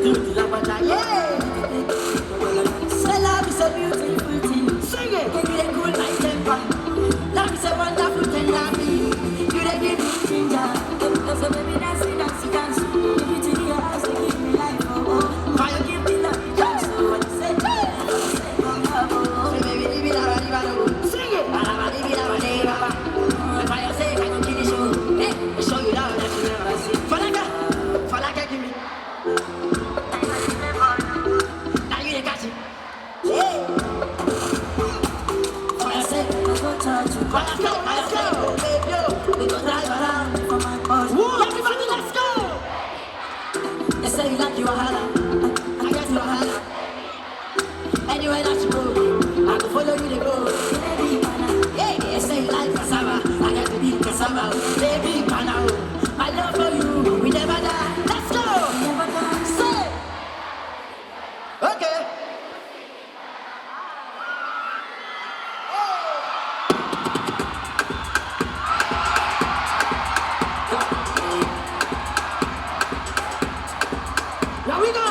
Do the lambada, yeah. Say love is a beautiful thing. Sing it. Give me the cool night temper. Love is a wonderful thing, love me. You the give me ginger. So baby, dance, dance, dance. Give me to your eyes, to give me life, oh oh. Why you give me love, dance, so what you say? So baby, leave it out, leave it out. Sing it. Leave it out, leave it out. If I say, I don't kill the show. Hey, show you love that you never see. Falaka, give me. Now you ain't got it. Yeah. For your sake, I go touch you. Let's go, baby, yo. We go drive around for my boss. Everybody, let's go. They say you like you a holla. I guess you a holla. Anywhere that you go, I go follow you to go. Hey, they say you like cassava. I got to be cassava. Baby, pana. My love for you, we never die. Let's go. Never die. Say. Okay. Now we go.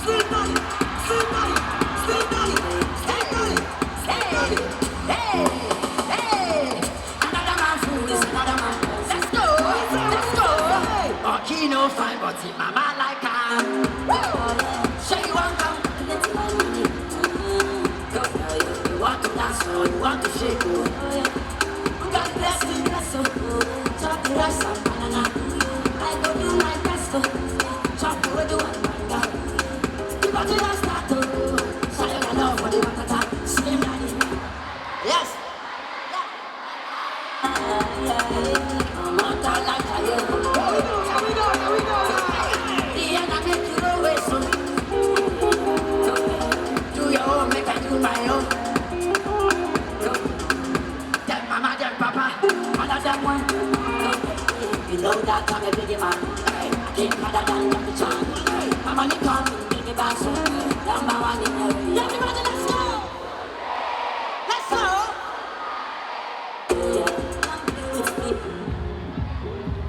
Sleep money, sleep money, sleep money, sleep money, hey, hey, hey. Another man fool is another man. Let's go, let's go. Oh, Kino fine, but see mama like her. Say you want come, go. You want to dance or you want to shake, oh. God bless you, bless you. Chop the rice and banana. I go do my best, oh. Chop the way do one banga. You got to dance that, oh. Say you love for the matata. Slim daddy. Yes. The end I make you away, so do your own, make I do my own. Them mama, them papa, all of them one. You know that I'm a big man. I came harder than the chan. My money come, give me back, so number one in every. Everybody, let's go! Let's go!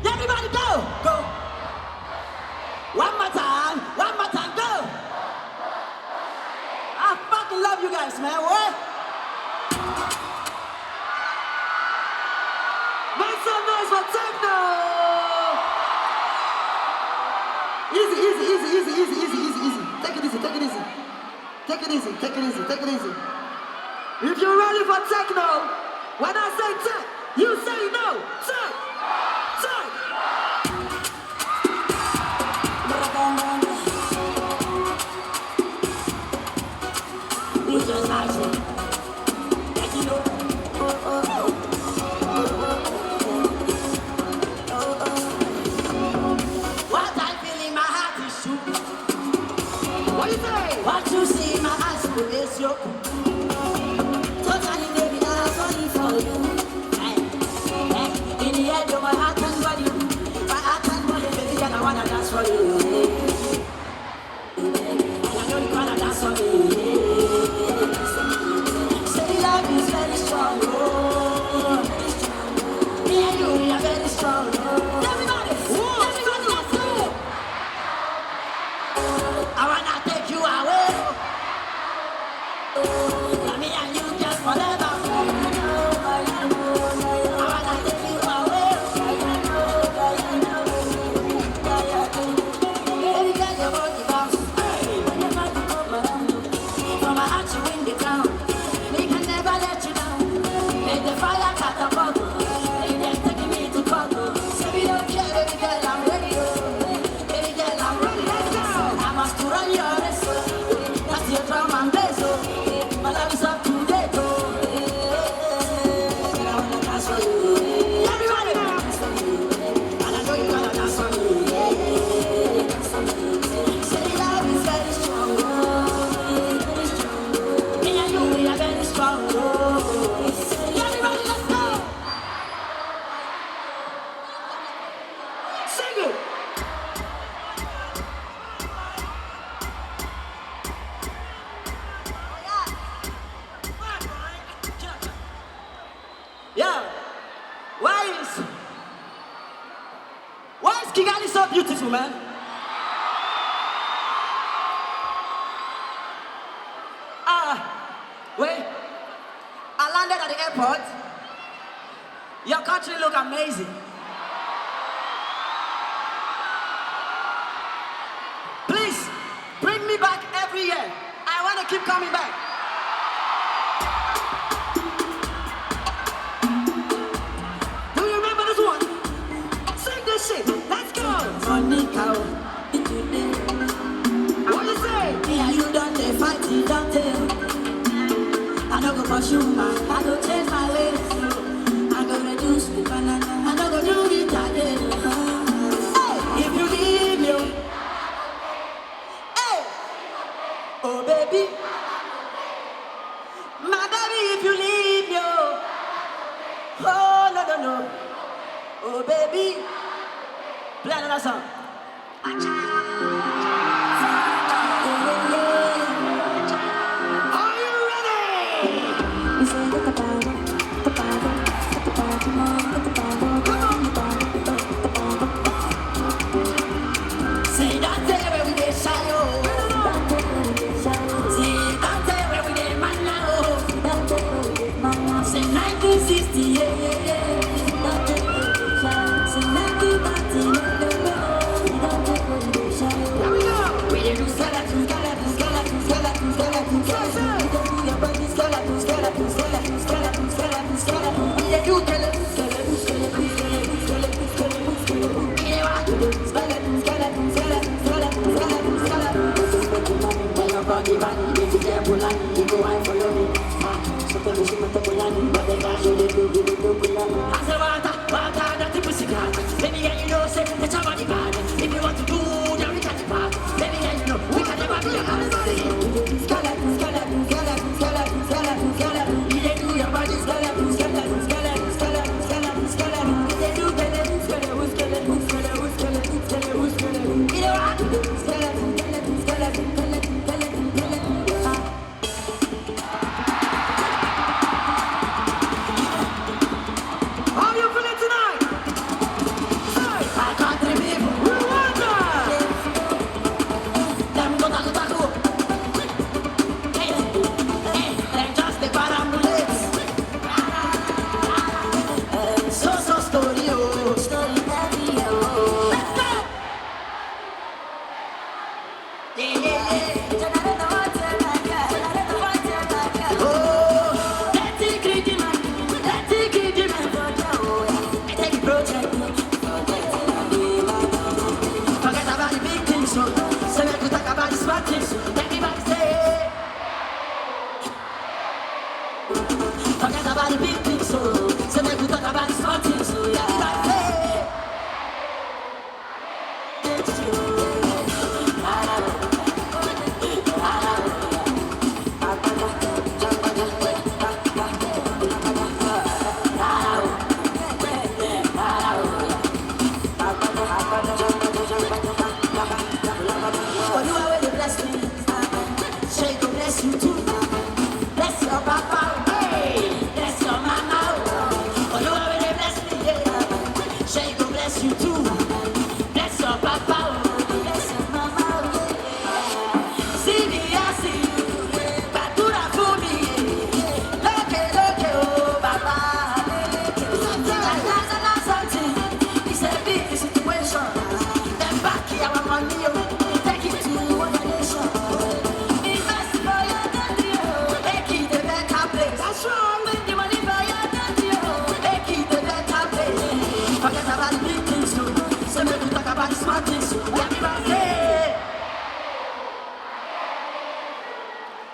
Everybody go! Go! One more time, go! I fucking love you guys, man, what? Make some noise for Tekno! Easy. Take it easy. If you're ready for Tekno, when I say tech, you say no. Tech. We just like it. Let you know. What I feel in my heart is true. What you say? What you see in my eyes is your. Totally, baby, that's only for you. In the end, of my heart and body. My heart and body, baby, and I wanna dance for you. I know you wanna dance for me. Say love is very strong. Me and you, we are very strong. Everybody, let's go. I wanna take you away. Me and you just forever. I wanna take you away. Baby, get your body bounce. Whenever you come around, from my heart you win the crown. We can never let you down. Make the fire catapult. They're taking me to court. Say we don't care, baby girl, I'm ready. Baby girl, I'm ready. Let's go. I must run your race. That's your drum and bass. My love is up to date. I wanna dance for you. Everybody dance for you. And I know you wanna dance for me. Say love is very strong. Me and you, we are very strong. Everybody, let's go. Sing it. Yeah. Why is Kigali so beautiful, man? airport. Your country look amazing. Please, bring me back every year. I want to keep coming back. Do you remember this one? Sing this shit. Let's go. Monica, what you say? Me and you done the fight, you don't tell. I don't go pursue man, I go change my ways. I go reduce the banana, I don't go do it again. Hey, if you leave me, hey, oh baby, my baby, if you leave me, oh no no no, oh baby, play another song.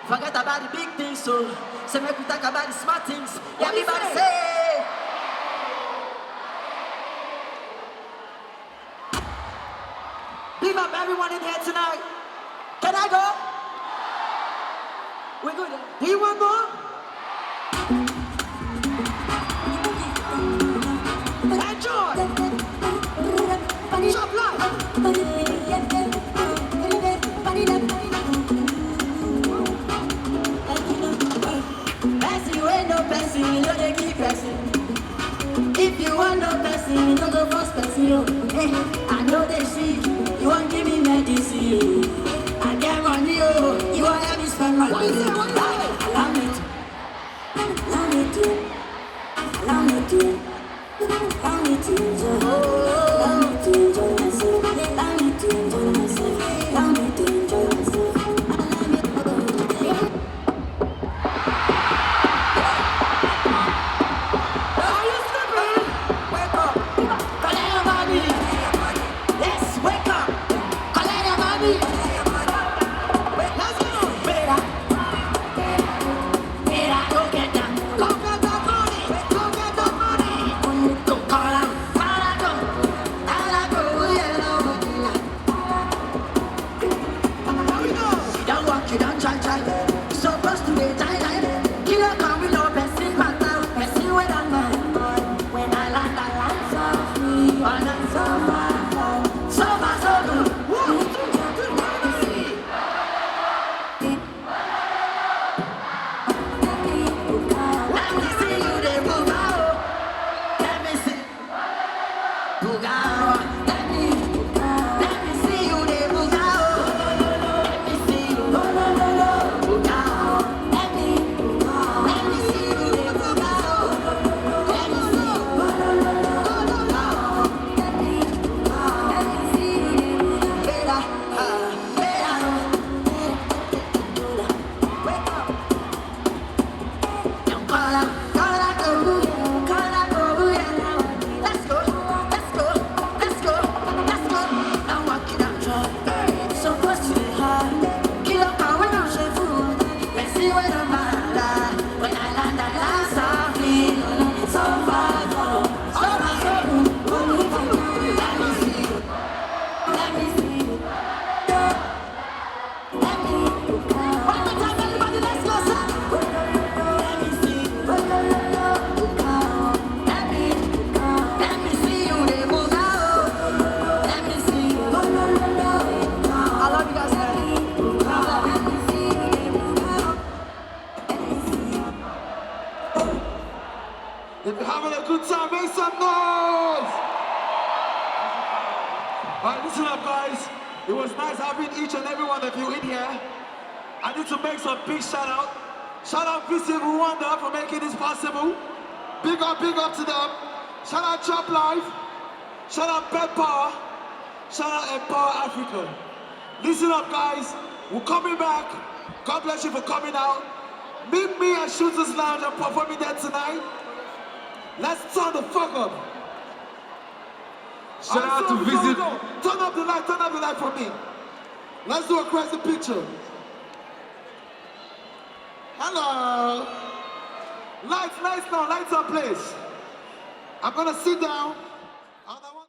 Forget about the big things, so make we talk about the smart things. Yeah, everybody say. Big up everyone in here tonight. Can I go? We're good. Do you want more? Enjoy. Chop life. You know they keep pressing. If you want no person, you don't go first person. Hey, I know they see. You won't give me medicine. I get money, oh. You want to have me spend money. Allow me to. If you're having a good time, make some noise! Alright, listen up guys. It was nice having each and every one of you in here. I need to make some big shout out. Shout out Visit Rwanda for making this possible. Big up to them. Shout out Chop Life. Shout out Bed Power. Shout out Empower Africa. Listen up guys, we're coming back. God bless you for coming out. Meet me at Shooters Lounge. I'm performing there tonight. Let's turn the fuck up. Shout out to Visit. Turn up the light for me. Let's do a crazy picture. Hello. Lights now, lights up please. I'm gonna sit down.